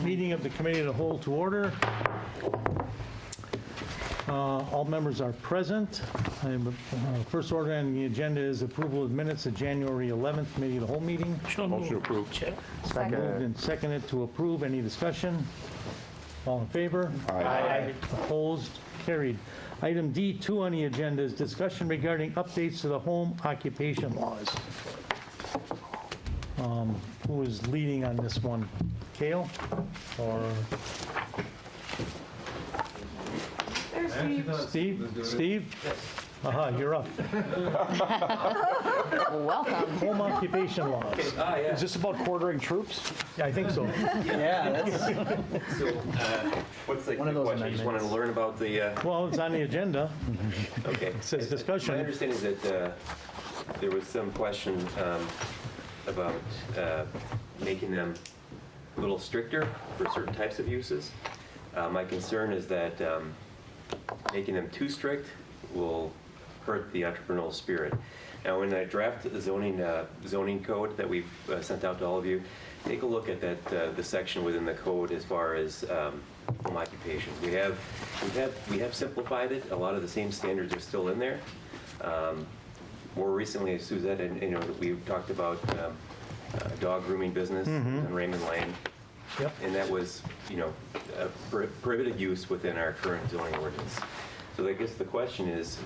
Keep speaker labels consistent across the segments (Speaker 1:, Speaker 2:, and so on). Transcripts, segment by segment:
Speaker 1: Meeting of the Committee of the Whole to order. All members are present. First order on the agenda is approval of minutes of January 11th Committee of the Whole meeting.
Speaker 2: Motion approved.
Speaker 1: Moved and seconded to approve. Any discussion? All in favor?
Speaker 2: Aye.
Speaker 1: Opposed? Carried. Item D2 on the agenda is discussion regarding updates to the home occupation laws. Who is leading on this one? Kale? Or Steve? Steve? Aha, you're up.
Speaker 3: Welcome.
Speaker 1: Home occupation laws.
Speaker 2: Is this about quartering troops?
Speaker 1: Yeah, I think so.
Speaker 3: Yeah, that's
Speaker 4: So, what's like
Speaker 3: One
Speaker 4: the
Speaker 3: of those
Speaker 4: question? You just wanted to learn about the,
Speaker 1: Well, it's on the agenda.
Speaker 4: okay.
Speaker 1: It says discussion.
Speaker 4: My understanding is that there was some question about making them a little stricter for certain types of uses. My concern is that making them too strict will hurt the entrepreneurial spirit. Now, when I draft the zoning code that we've sent out to all of you, take a look at that the section within the code as far as home occupation. We have simplified it. A lot of the same standards are still in there. More recently, Suzette, and we've talked about dog grooming business on Raymond Lane.
Speaker 1: Yep.
Speaker 4: And that was, a prohibited use within our current zoning ordinance. So I guess the question is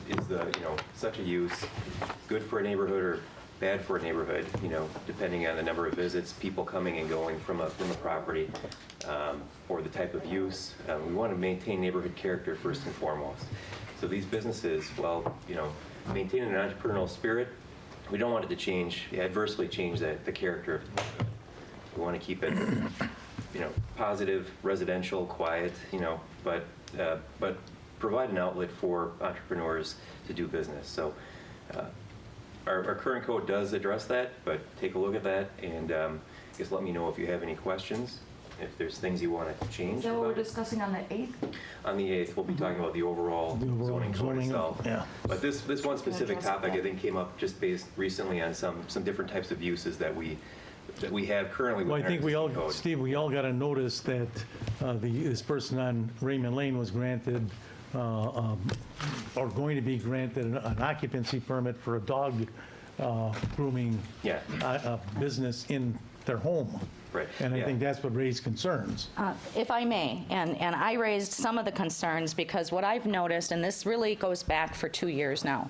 Speaker 4: such a use good for a neighborhood or bad for a neighborhood, depending on the number of visits, people coming and going from a property, or the type of use. We want to maintain neighborhood character first and foremost. So these businesses, maintaining an entrepreneurial spirit, we don't want it to adversely change the character of the neighborhood. We want to keep it, positive, residential, quiet, but provide an outlet for entrepreneurs to do business. So our current code does address that, but take a look at that and just let me know if you have any questions, if there's things you want to change.
Speaker 3: Is that what we're
Speaker 4: about it.
Speaker 3: discussing on the 8th?
Speaker 4: On the 8th, we'll be talking about the overall zoning code itself.
Speaker 1: Yeah.
Speaker 4: But this one specific
Speaker 3: address
Speaker 4: topic,
Speaker 3: that.
Speaker 4: I think, came up just based recently on some different types of uses that we have currently
Speaker 1: Well, I
Speaker 4: within
Speaker 1: think
Speaker 4: our existing code.
Speaker 1: Steve, we all got a notice that this person on Raymond Lane was granted, or going to be granted an occupancy permit for a dog grooming
Speaker 4: Yeah.
Speaker 1: business in their home.
Speaker 4: Right,
Speaker 1: And I
Speaker 4: yeah.
Speaker 1: think that's what raised concerns.
Speaker 3: If I may, and I raised some of the concerns because what I've noticed, and this really goes back for 2 years now,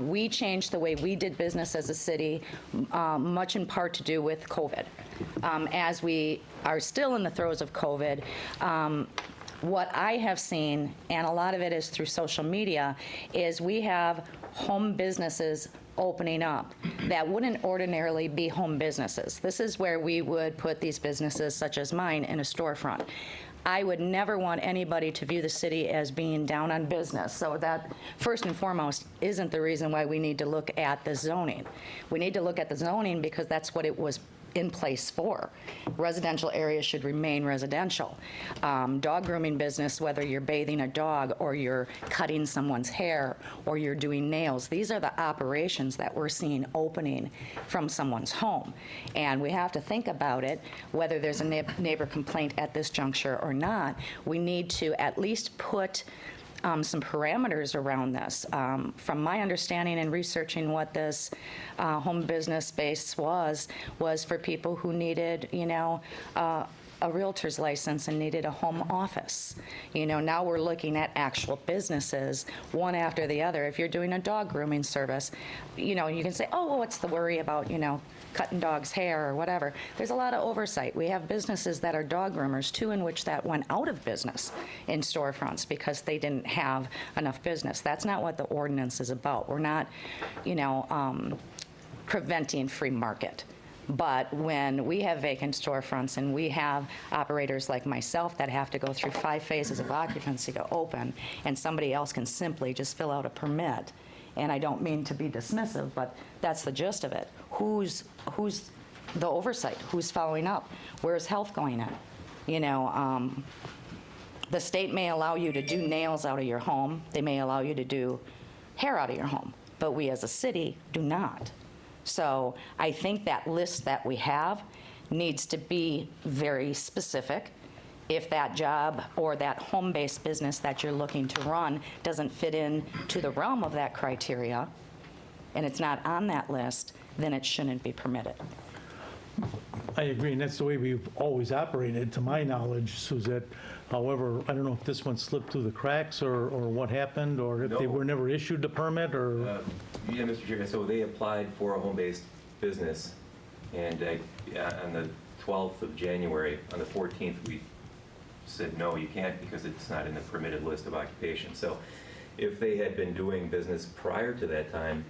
Speaker 3: we changed the way we did business as a city, much in part to do with COVID. As we are still in the throes of COVID, what I have seen, and a lot of it is through social media, is we have home businesses opening up that wouldn't ordinarily be home businesses. This is where we would put these businesses, such as mine, in a storefront. I would never want anybody to view the city as being down on business. So that, first and foremost, isn't the reason why we need to look at the zoning. We need to look at the zoning because that's what it was in place for. Residential areas should remain residential. Dog grooming business, whether you're bathing a dog or you're cutting someone's hair or you're doing nails, these are the operations that we're seeing opening from someone's home. And we have to think about it, whether there's a neighbor complaint at this juncture or not, we need to at least put some parameters around this. From my understanding and researching what this home business space was for people who needed, a realtor's license and needed a home office. Now we're looking at actual businesses, one after the other. If you're doing a dog grooming service, you can say, oh, well, what's the worry about, cutting dogs' hair or whatever. There's a lot of oversight. We have businesses that are dog groomers, too, in which that went out of business in storefronts because they didn't have enough business. That's not what the ordinance is about. We're not, preventing free market. But when we have vacant storefronts and we have operators like myself that have to go through 5 phases of occupancy to open, and somebody else can simply just fill out a permit, and I don't mean to be dismissive, but that's the gist of it. Who's the oversight? Who's following up? Where's health going in? The state may allow you to do nails out of your home. They may allow you to do hair out of your home, but we as a city do not. So I think that list that we have needs to be very specific. If that job or that home-based business that you're looking to run doesn't fit in to the realm of that criteria, and it's not on that list, then it shouldn't be permitted.
Speaker 1: I agree, and that's the way we've always operated, to my knowledge, Suzette. However, I don't know if this one slipped through the cracks or what happened, or if they
Speaker 4: No.
Speaker 1: were never issued the permit, or,
Speaker 4: Yeah, Mr. Chair, so they applied for a home-based business, and on the 12th of January, on the 14th, we said, no, you can't, because it's not in the permitted list of occupations. So if they had been doing business prior to that time,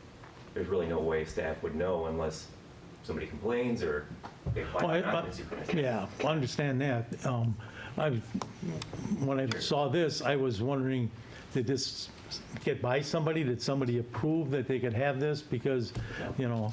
Speaker 4: there's really no way staff would know unless somebody complains or they apply
Speaker 1: Well,
Speaker 4: for an occupancy permit.
Speaker 1: yeah, I understand that. When I saw this, I was wondering, did this get by somebody? Did somebody approve that they could have this? Because, you know,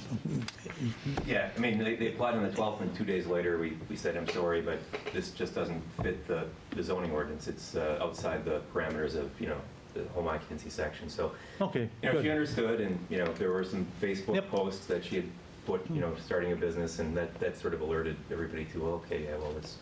Speaker 4: Yeah, I mean, they applied on the 12th, and 2 days later, we said, I'm sorry, but this just doesn't fit the zoning ordinance. It's outside the parameters of, the home occupancy section. So,
Speaker 1: okay,
Speaker 4: she
Speaker 1: good.
Speaker 4: understood, and, there were some Facebook
Speaker 1: Yep.
Speaker 4: posts that she had put, starting a business, and that sort of alerted everybody to, okay, yeah, well, this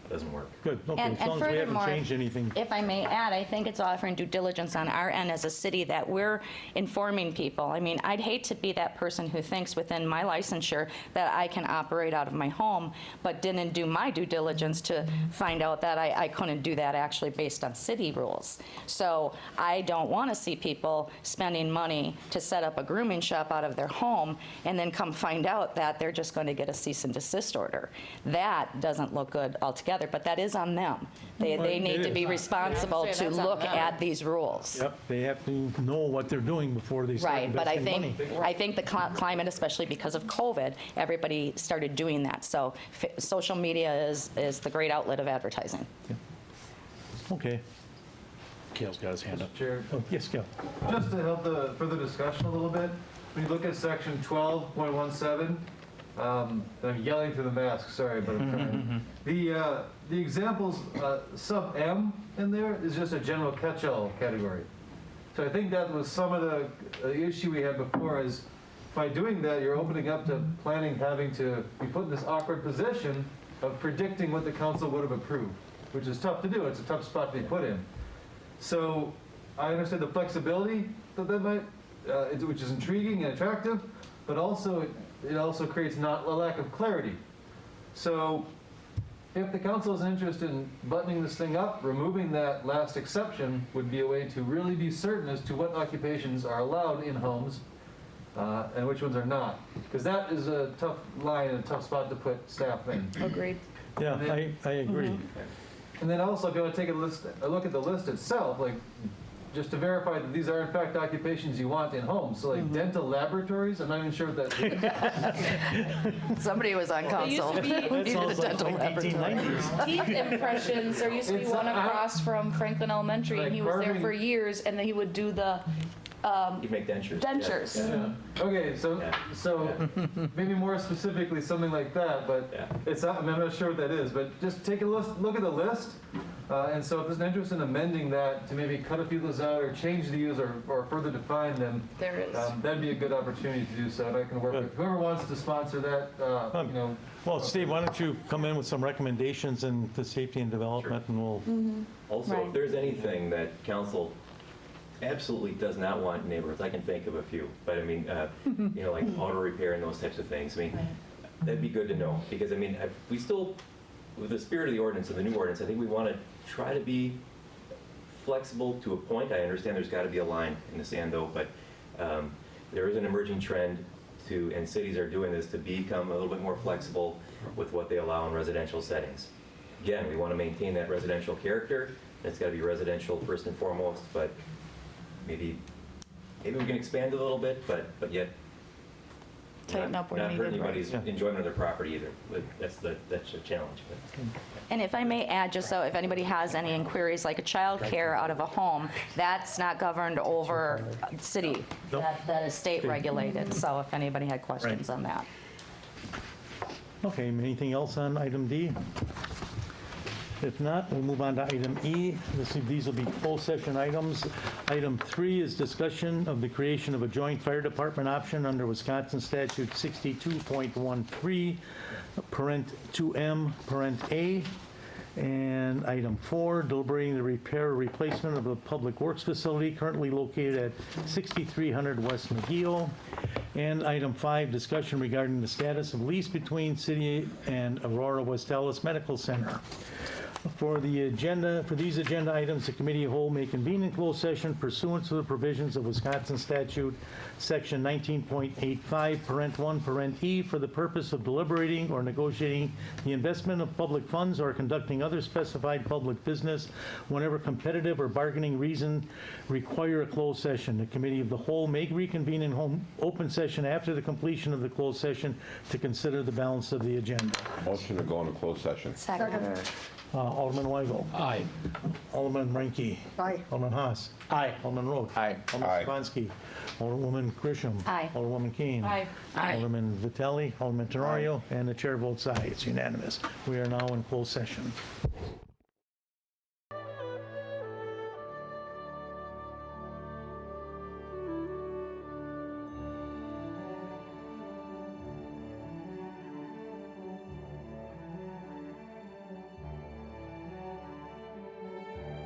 Speaker 4: doesn't work.
Speaker 1: Good, okay,
Speaker 3: And
Speaker 1: as long as we haven't
Speaker 3: furthermore,
Speaker 1: changed anything.
Speaker 3: If I may add, I think it's offering due diligence on our end as a city that we're informing people. I mean, I'd hate to be that person who thinks within my licensure that I can operate out of my home, but didn't do my due diligence to find out that I couldn't do that actually based on city rules. So I don't want to see people spending money to set up a grooming shop out of their home and then come find out that they're just going to get a cease and desist order. That doesn't look good altogether, but that is on them. They
Speaker 1: It
Speaker 3: need to
Speaker 1: is.
Speaker 3: be responsible
Speaker 5: Yeah, I'd say
Speaker 3: to
Speaker 5: that's on
Speaker 3: look
Speaker 5: them.
Speaker 3: at these rules.
Speaker 1: Yep, they have to know what they're doing before they start
Speaker 3: Right, but I
Speaker 1: investing
Speaker 3: think,
Speaker 1: money.
Speaker 3: I think the climate, especially because of COVID, everybody started doing that. So social media is the great outlet of advertising.
Speaker 1: Okay,
Speaker 2: Kale's got his hand up.
Speaker 6: Chair,
Speaker 1: oh, yes, Cal.
Speaker 6: just to help the further discussion a little bit, when you look at section 12.17, I'm yelling through the mask, sorry, but I'm trying. The examples, sub M in there is just a general catch-all category. So I think that was some of the issue we had before is by doing that, you're opening up to planning having to be put in this awkward position of predicting what the council would have approved, which is tough to do. It's a tough spot to be put in. So I understand the flexibility that might, which is intriguing and attractive, but also it also creates a lack of clarity. So if the council is interested in buttoning this thing up, removing that last exception would be a way to really be certain as to what occupations are allowed in homes and which ones are not. Because that is a tough line and a tough spot to put staff in.
Speaker 5: Agreed.
Speaker 1: Yeah, I agree.
Speaker 6: And then also, if you want to take a look at the list itself, like, just to verify that these are in fact occupations you want in homes. So like dental laboratories, I'm not even sure what that is.
Speaker 3: Somebody was on council.
Speaker 5: used to be-
Speaker 3: who
Speaker 1: That
Speaker 3: needed a
Speaker 1: sounds like
Speaker 3: dental laboratory.
Speaker 1: 1990s.
Speaker 5: Teeth impressions, there used to be
Speaker 6: It's,
Speaker 5: one across from Franklin Elementary, and
Speaker 6: like
Speaker 5: he was there
Speaker 6: carving-
Speaker 5: for years, and then he would do the
Speaker 4: You make dentures.
Speaker 5: dentures.
Speaker 4: Yeah.
Speaker 6: Yeah. Okay, so maybe more specifically something like that, but
Speaker 4: Yeah.
Speaker 6: it's not, I'm not sure what that is, but just take a look at the list. And so if there's an interest in amending that to maybe cut a few of those out or change these or further define them,
Speaker 5: There is.
Speaker 6: that'd be a good opportunity to do so. And I can work with whoever wants to sponsor that, you know.
Speaker 1: Well, Steve, why don't you come in with some recommendations in the safety and development, and we'll,
Speaker 4: Also,
Speaker 3: Right.
Speaker 4: if there's anything that council absolutely does not want in neighborhoods, I can think of a few, but I mean, like auto repair and those types of things, I mean, that'd be good to know, because I mean, we still, with the spirit of the ordinance and the new ordinance, I think we want to try to be flexible to a point. I understand there's got to be a line in the sand though, but there is an emerging trend to, and cities are doing this, to become a little bit more flexible with what they allow in residential settings. Again, we want to maintain that residential character. It's got to be residential first and foremost, but maybe we can expand a little bit, but yet
Speaker 5: Tighten up where
Speaker 4: not hurt
Speaker 5: needed, right?
Speaker 4: anybody's
Speaker 1: Yeah.
Speaker 4: enjoyment of their property either. But that's a challenge. But.
Speaker 3: And if I may add, just so if anybody has any inquiries, like a child care out of a home, that's not governed over city.
Speaker 1: Nope.
Speaker 3: That is state regulated. So if anybody had questions on that.
Speaker 1: okay, anything else on item D? If not, we'll move on to item E. These will be closed session items. Item 3 is discussion of the creation of a joint fire department option under Wisconsin Statute 62.13, parent 2M, parent A. And item 4, deliberating the repair or replacement of a public works facility currently located at 6300 West McGee. And item 5, discussion regarding the status of lease between City and Aurora West Dallas Medical Center. For these agenda items, the committee of whole may convene in closed session pursuant to the provisions of Wisconsin Statute, Section 19.85, parent 1, parent E, for the purpose of deliberating or negotiating the investment of public funds or conducting other specified public business whenever competitive or bargaining reason require a closed session. The committee of the whole may reconvene in open session after the completion of the closed session to consider the balance of the agenda.
Speaker 7: Motion to go into closed session.
Speaker 5: Second.
Speaker 1: Alderman Weigel.
Speaker 2: Aye.
Speaker 1: Alderman Ranky.
Speaker 8: Aye.
Speaker 1: Alderman Haas.
Speaker 2: Aye.
Speaker 1: Alderman Roach.
Speaker 2: Aye.
Speaker 1: Alderman
Speaker 7: Aye.
Speaker 1: Stefanski. Alderwoman Grisham.
Speaker 3: Aye.
Speaker 1: Alderwoman Keane.
Speaker 5: Aye.
Speaker 1: Alderman Vitelli. Alderman Tenorio. And the chair votes aye. It's unanimous. We are now in closed session.